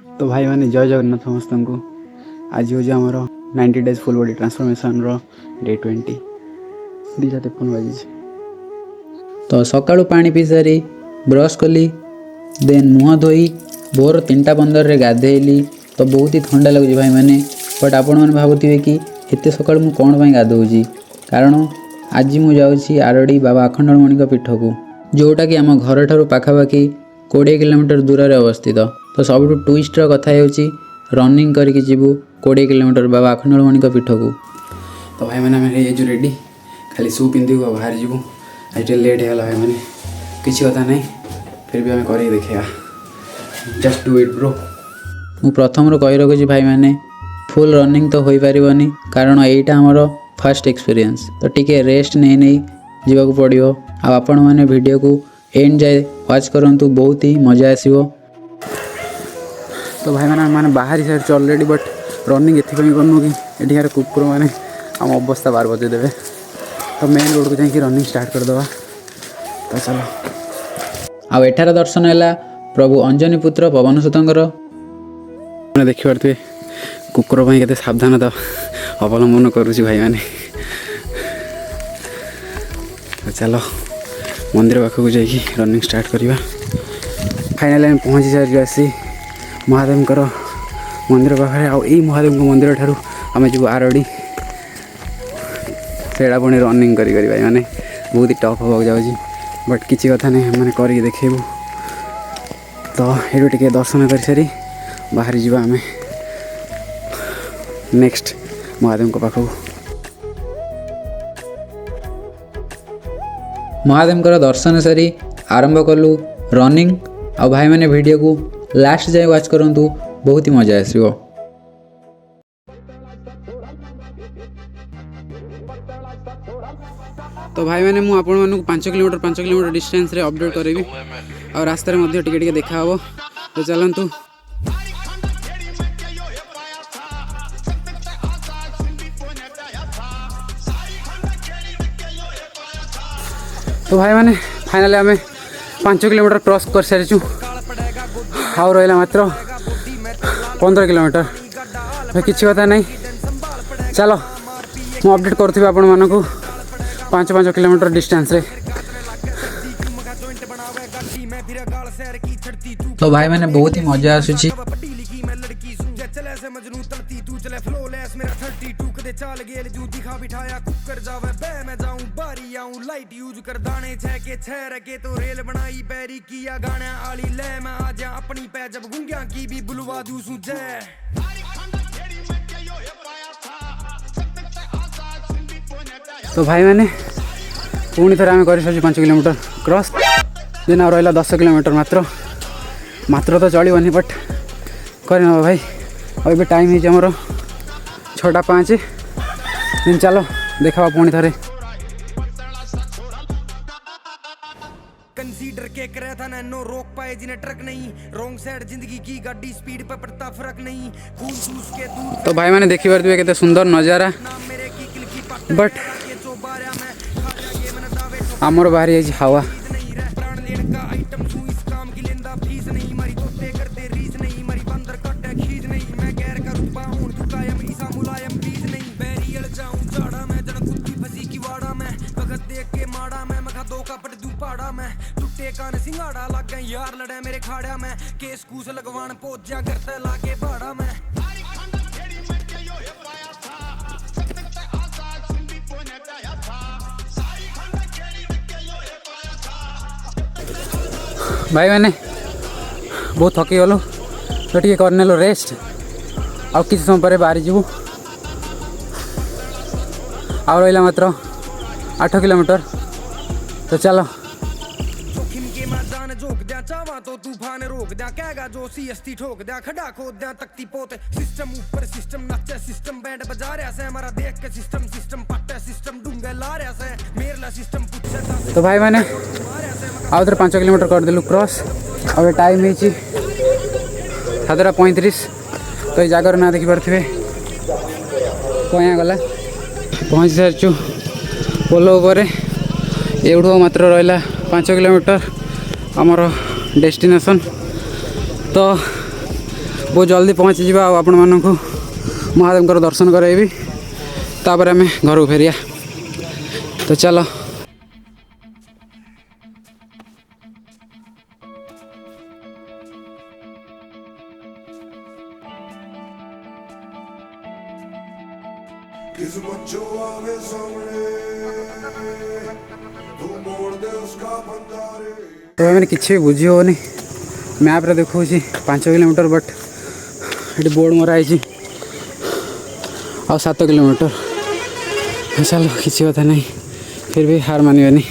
तो भाई मैंने जय जगन्नाथ समस्त को आज हूँ आमर 90 days full body transformation day 20 2टा 53 बाजी। तो सकाळु पानी पी सारी ब्रश कली देन मुह धोई भोर 3:15 गाधेली। तो बहुत ही ठंडा लगुच भाई मैंने बट आपण मैंने भावुवे कि एत सका कौन पर गाधोची कारण आज मुझे जाऊँगी आरडी बाबा आखंडमणि पीठ को जोटा कि आम घर ठार पाखापाखि 20 किलोमीटर दूर में अवस्थित। तो सब ट्विस्टर कथा रनिंग करके जीवु 20 किलोमीटर बाबा आखंडमणि पीठ को। तो भाई मैंने मेरे ये रेडी खाली शू पिंधु बाहर जीवु आज लेट है भाई मैंने किसी कथा नहीं फिर भी आम कर देखा जस्ट डू इट ब्रो। मु प्रथम रू कही रखुची भाई मैंने फुल रनिंग तो हो पारिबनी कारण यहीटा आमर फर्स्ट एक्सपीरियंस। तो टिके रेस्ट नहीं नहीं जीवा पड़ो आपण मैंने वीडियो को एंड जाए वाच करंतु बहुत ही मजा आसीबो। तो भाई मैंने बाहरी साइड ऑलरेडी बट रनिंग एथपाई करनु कि एठार कुकुर मैंने आम अवस्था बार बजे देवे। तो मेन रोड को जाकि रनिंग स्टार्ट करदे। तो चलो आ एठार दर्शन है प्रभु अंजनी पुत्र पवन सुतंकर मैंने देखिपे कुकुर के सावधानता अवलंबन करुँच भाई मैंने। तो चलो मंदिर पाखक जाकि रनिंग स्टार्ट करवा। फाइनाली आम पहुँची सारी आसी महादेव मंदिर पाखे आई महादेव मंदिर ठार आम जीव आरडी सेटा पुणी रनिंग करी भाई मैंने बहुत ही टफ होगा जाऊँगी बट किसी कथा नहीं मैंने कर देखेबू। तो ये टे दर्शन कर सारी बाहरी जावा आम नेक्स्ट महादेव पाखक। महादेव दर्शन सारी आरंभ कलु रनिंग आ भाई मैंने वीडियो को लास्ट जाए वाच करंतु बहुत ही मजा आसीबो। तो भाई मैंने मुझे आपण मानक 5 किलोमीटर डिस्टेंस रे अपडेट करेबी और रास्ते रे टिके देखा हो। तो चलतु तो भाई मैंने फाइनली आम 5 किलोमीटर क्रॉस कर सारी आउ रहा मात्र 15 किलोमीटर। किसी कथा नहीं चलो मु अपडेट करुँगी आपण मानक 5 किलोमीटर डिस्टेंस रे। तो भाई मैंने बहुत ही मजा आसूची। तो भाई मैंने पुणी थे आम कर 5 किलोमीटर क्रॉस दिन आ रहा 10 किलोमीटर मात्र तो चलनी बट करना भाई। अब टाइम है आमर 6:05 दिन चलो देखा पुणी थे। कंसीडर के करे था नो रोक पाए जिन्हें ट्रक नहीं रॉन्ग साइड जिंदगी की गाड़ी स्पीड पे पड़ता फर्क नहीं खून चूस के दूर। तो भाई मैंने देखी पारे केते सुंदर नजारा बट आमर बाहरी है हवा। सिंगाड़ा लग गए यार लड़े मेरे खाड़ा में केस कूस लगवान पोजा करते लाके भाड़ा में। भाई मैंने बहुत थकी गलु तो टे करने लो रेस्ट आ किसी समय पर बाहरी जीवु आ रहा मात्र 8 किलोमीटर। तो चलो चावा तो तूफान रोक दिया कहेगा जो सीएसटी ठोक दिया खड़ा खोद दिया तख्ती पोते सिस्टम ऊपर सिस्टम नचे सिस्टम बैंड बजा रहा से हमारा देख के सिस्टम पट्टे सिस्टम डूंगे ला रहा से मेरला सिस्टम पूछे। तो भाई मैंने आउ थे 5 किलोमीटर कर देलु क्रॉस और टाइम है 7:35। तो ये जगार ना देखी पारे कहाँ गला पहुँच सारी पोलो एवढू मात्र रहा 5 किलोमीटर आमर डेस्टिनेशन। तो बहुत जल्दी पहुँची जावा आपण मानक महादेव दर्शन कराइबी तापर आम घर को फेरिया। तो चलो किस्मत जो आवे सामने तू मोड़ दे उसका बंदारे। तो मैंने किसी भी बुझी होनी मैप रे देखो 5 किलोमीटर बट ये बोर्ड मराई आ 7 किलोमीटर। चलो किसी कथा नहीं फिर भी हार मानिबानी।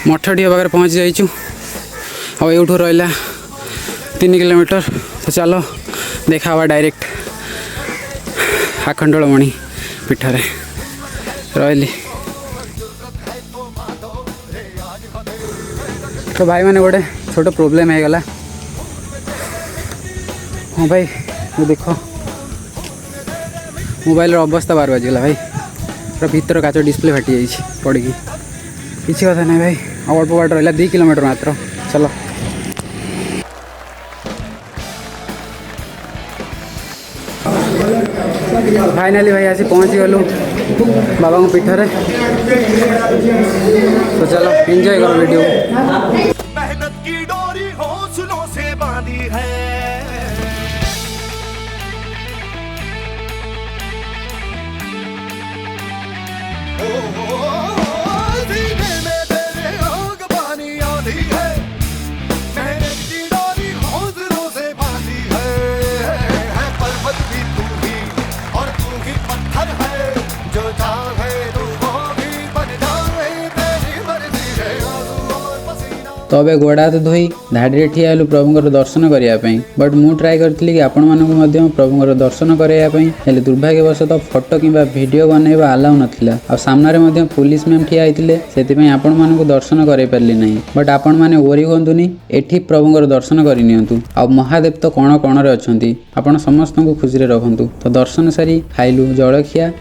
मठटिया पाखे पहुँच जाइचु और यूठू रहा 3 किलोमीटर। तो चलो देखा हुआ डायरेक्ट आखंडलमणि पीठरे रही। तो भाई मैंने गोटे छोट प्रोब्लेम हो गला। हाँ भाई ये देख मोबाइल अवस्था 12 बाजिगला भाई पूरा भीतर काच डिस्प्ले फाटी जाइए पड़ी किसी कथा नहीं भाई। अल्प बाट रहा 2 किलोमीटर मात्र। चलो फाइनाली भाई आसी पहुँची गलु बाबा को पीठरे। तो चलो एंजॉय करो वीडियो। मेहनत की डोरी हौसलों से बांधी है। तो अबे गोड़ हाथ धोई धाड़ी ठिया हेलु प्रभुंर दर्शन करने। बट मु ट्राए करी कि आपण मानक प्रभुंर दर्शन करने दुर्भाग्यवशतः फोटो कि वीडियो बनवा आलाउ नाला। आ सामने पुलिस मैम ठिया होते से आपण मानक दर्शन कर पारे ना। बट आपण मैंने ओरी हूँ एठी प्रभुंर दर्शन करनी। आ महादेव तो कण कण अच्छा आपण समस्त को खुशी रखु। तो दर्शन सारी खाइलु जलखिया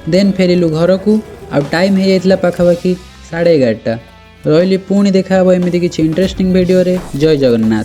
देन फेरिलु घर को। आ टाइम हो जाता पाखापाखि 11:30 रही। पुणी देखा एमती किसी इंटरेस्टिंग वीडियो रे। जय जगन्नाथ।